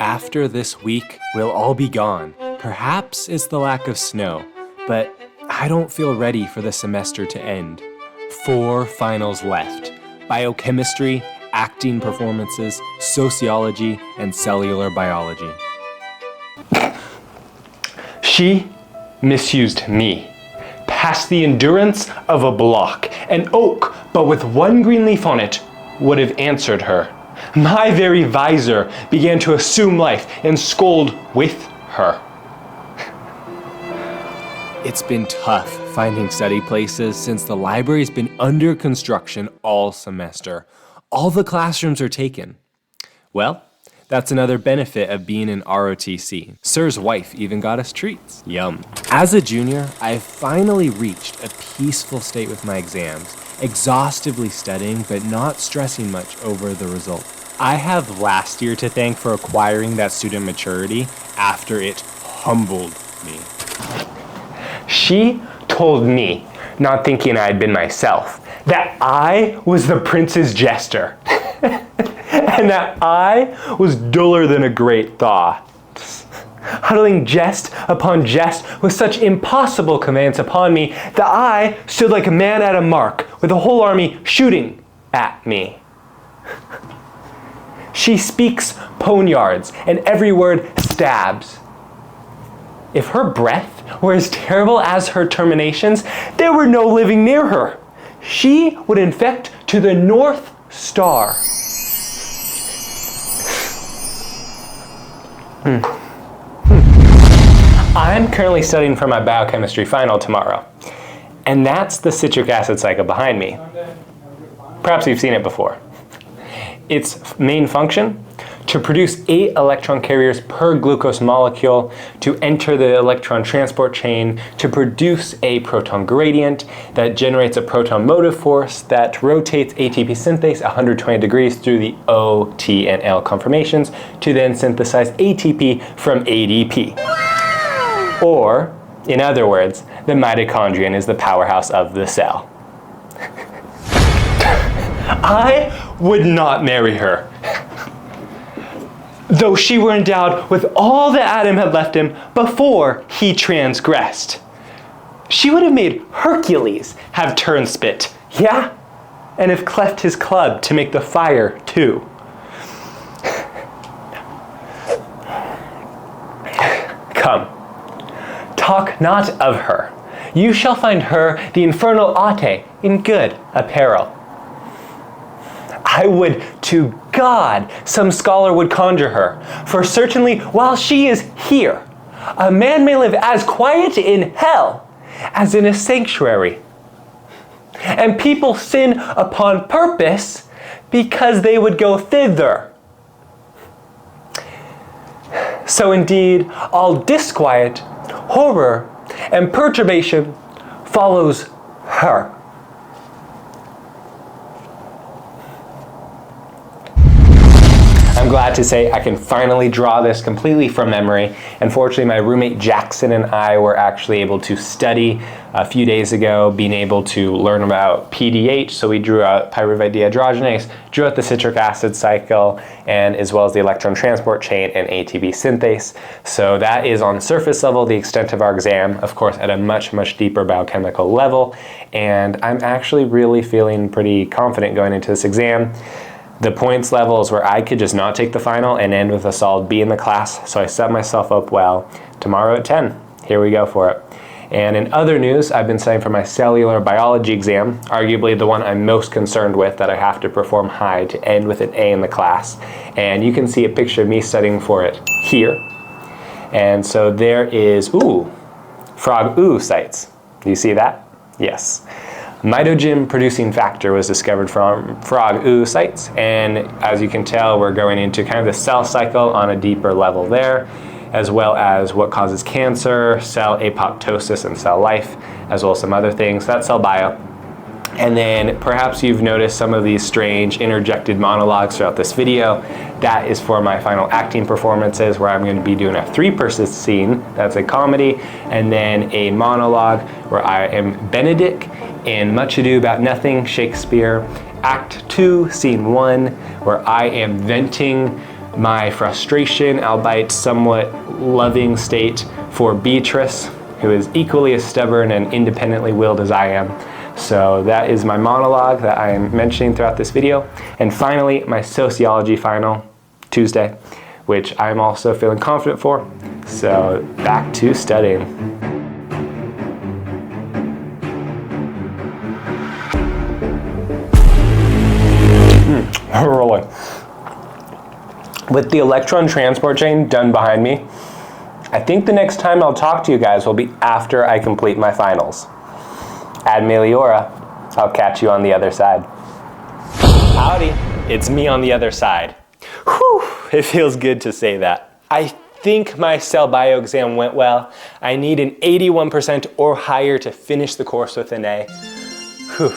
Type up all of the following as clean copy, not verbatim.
After this week, we'll all be gone. Perhaps it's the lack of snow, but I don't feel ready for the semester to end. 4 finals left: biochemistry, acting performances, sociology, and cellular biology. She misused me. Past the endurance of a block. An oak, but with one green leaf on it, would have answered her. My very visor began to assume life and scold with her. It's been tough finding study places since the library's been under construction all semester. All the classrooms are taken. Well, that's another benefit of being in ROTC. Sir's wife even got us treats. Yum. As a junior, I've finally reached a peaceful state with my exams, exhaustively studying but not stressing much over the result. I have last year to thank for acquiring that student maturity after it humbled me. She told me, not thinking I had been myself, that I was the prince's jester. And that I was duller than a great thaw. Huddling jest upon jest with such impossible commands upon me that I stood like a man at a mark with a whole army shooting at me. She speaks poniards and every word stabs. If her breath were as terrible as her terminations, there were no living near her. She would infect to the North Star. I'm currently studying for my biochemistry final tomorrow, and that's the citric acid cycle behind me. Perhaps you've seen it before. Its main function: to produce 8 electron carriers per glucose molecule, to enter the electron transport chain, to produce a proton gradient that generates a proton motive force that rotates ATP synthase 120 degrees through the O, T, and L conformations to then synthesize ATP from ADP. Or, in other words, the mitochondrion is the powerhouse of the cell. I would not marry her, though she were endowed with all that Adam had left him before he transgressed. She would have made Hercules have turned spit, yeah, and have cleft his club to make the fire too. Come, talk not of her. You shall find her the infernal Ate in good apparel. I would to God some scholar would conjure her, for certainly while she is here, a man may live as quiet in hell as in a sanctuary. And people sin upon purpose because they would go thither. So indeed, all disquiet, horror, and perturbation follows her. I'm glad to say I can finally draw this completely from memory. Unfortunately, my roommate Jackson and I were actually able to study a few days ago, being able to learn about PDH. So we drew out pyruvate dehydrogenase, drew out the citric acid cycle, and as well as the electron transport chain and ATP synthase. So that is on surface level the extent of our exam, of course at a much, much deeper biochemical level. And I'm actually really feeling pretty confident going into this exam. The points level is where I could just not take the final and end with a solid B in the class, so I set myself up well. Tomorrow at 10, here we go for it. And in other news, I've been studying for my cellular biology exam, arguably the one I'm most concerned with, that I have to perform high to end with an A in the class. And you can see a picture of me studying for it here. And so there is, frog oocytes. Do you see that? Yes. Mitogen producing factor was discovered from frog oocytes, and as you can tell, we're going into kind of the cell cycle on a deeper level there, as well as what causes cancer, cell apoptosis, and cell life, as well as some other things. That's cell bio. And then perhaps you've noticed some of these strange interjected monologues throughout this video. That is for my final acting performances, where I'm going to be doing a 3-person scene, that's a comedy, and then a monologue where I am Benedict in Much Ado About Nothing, Shakespeare, Act 2, Scene 1, where I am venting my frustration, albeit somewhat loving state for Beatrice, who is equally as stubborn and independently willed as I am. So that is my monologue that I am mentioning throughout this video. And finally, my sociology final, Tuesday, which I'm also feeling confident for. So back to studying. Rolling. With the electron transport chain done behind me, I think the next time I'll talk to you guys will be after I complete my finals. Ad Meliora, I'll catch you on the other side. Howdy, it's me on the other side. Whew, it feels good to say that. I think my cell bio exam went well. I need an 81% or higher to finish the course with an A. Whew.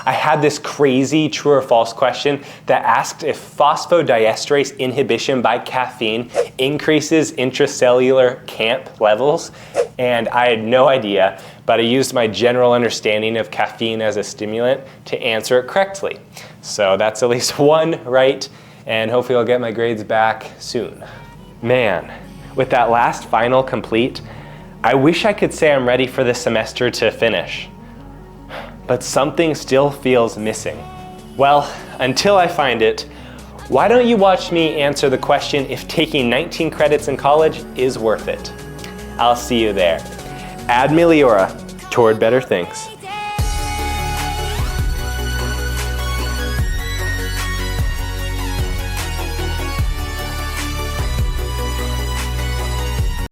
I had this crazy true or false question that asked if phosphodiesterase inhibition by caffeine increases intracellular CAMP levels, and I had no idea, but I used my general understanding of caffeine as a stimulant to answer it correctly. So that's at least one right, and hopefully I'll get my grades back soon. Man, with that last final complete, I wish I could say I'm ready for this semester to finish. But something still feels missing. Well, until I find it, why don't you watch me answer the question if taking 19 credits in college is worth it? I'll see you there. Ad Meliora, toward better things.